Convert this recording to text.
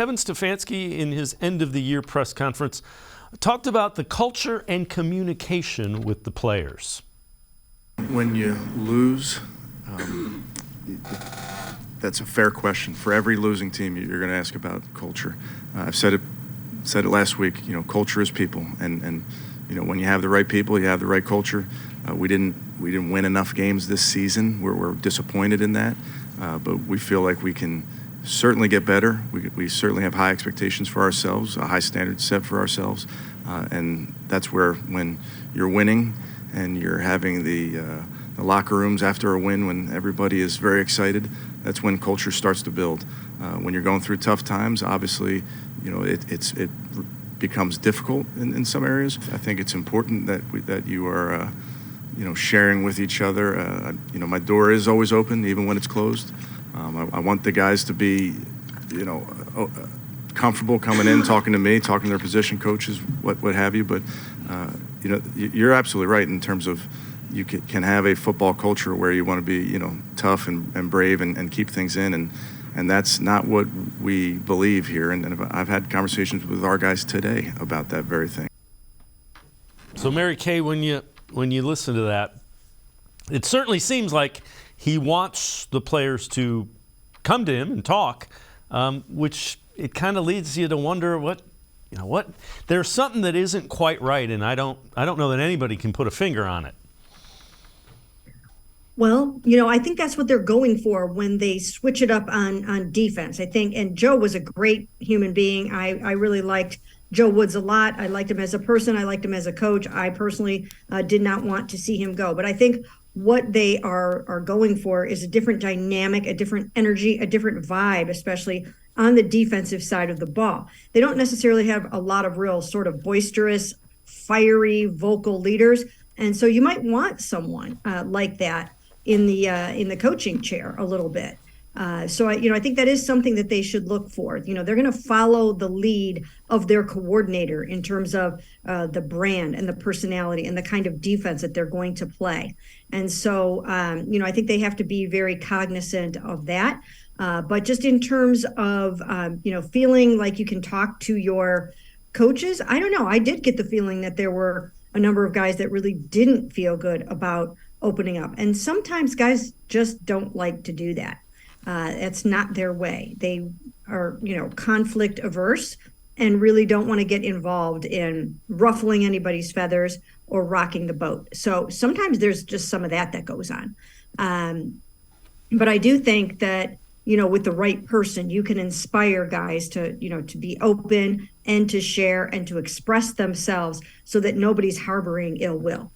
Kevin Stefanski, in his end-of-the-year press conference, talked about the culture and communication with the players. When you lose, that's a fair question. For every losing team, you're going to ask about culture. I've said it last week. Culture is people, and when you have the right people, you have the right culture. We didn't win enough games this season. We're disappointed in that, but we feel like we can certainly get better. We certainly have high expectations for ourselves, a high standard set for ourselves, and that's where, when you're winning and you're having the locker rooms after a win, when everybody is very excited, that's when culture starts to build. When you're going through tough times, obviously, it becomes difficult in some areas. I think it's important that you are sharing with each other. My door is always open, even when it's closed. I want the guys to be, comfortable coming in, talking to me, talking to their position coaches, what have you. But, you're absolutely right in terms of you can have a football culture where you want to be, tough and brave and keep things in. And that's not what we believe here. And I've had conversations with our guys today about that very thing. So, Mary Kay, when you listen to that, it certainly seems like he wants the players to come to him and talk, which it kind of leads you to wonder what there's something that isn't quite right, and I don't know that anybody can put a finger on it. Well, I think that's what they're going for when they switch it up on defense. I think, and Joe was a great human being. I really liked Joe Woods a lot. I liked him as a person. I liked him as a coach. I personally did not want to see him go. But I think what they are going for is a different dynamic, a different energy, a different vibe, especially on the defensive side of the ball. They don't necessarily have a lot of real sort of boisterous, fiery, vocal leaders. And so you might want someone like that in the coaching chair a little bit. So I think that is something that they should look for. They're going to follow the lead of their coordinator in terms of the brand and the personality and the kind of defense that they're going to play. And so, I think they have to be very cognizant of that. But just in terms of, feeling like you can talk to your coaches, I don't know. I did get the feeling that there were a number of guys that really didn't feel good about opening up. And sometimes guys just don't like to do that. It's not their way. They are, conflict averse and really don't want to get involved in ruffling anybody's feathers or rocking the boat. So sometimes there's just some of that goes on. But I do think that, with the right person, you can inspire guys to be open and to share and to express themselves so that nobody's harboring ill will.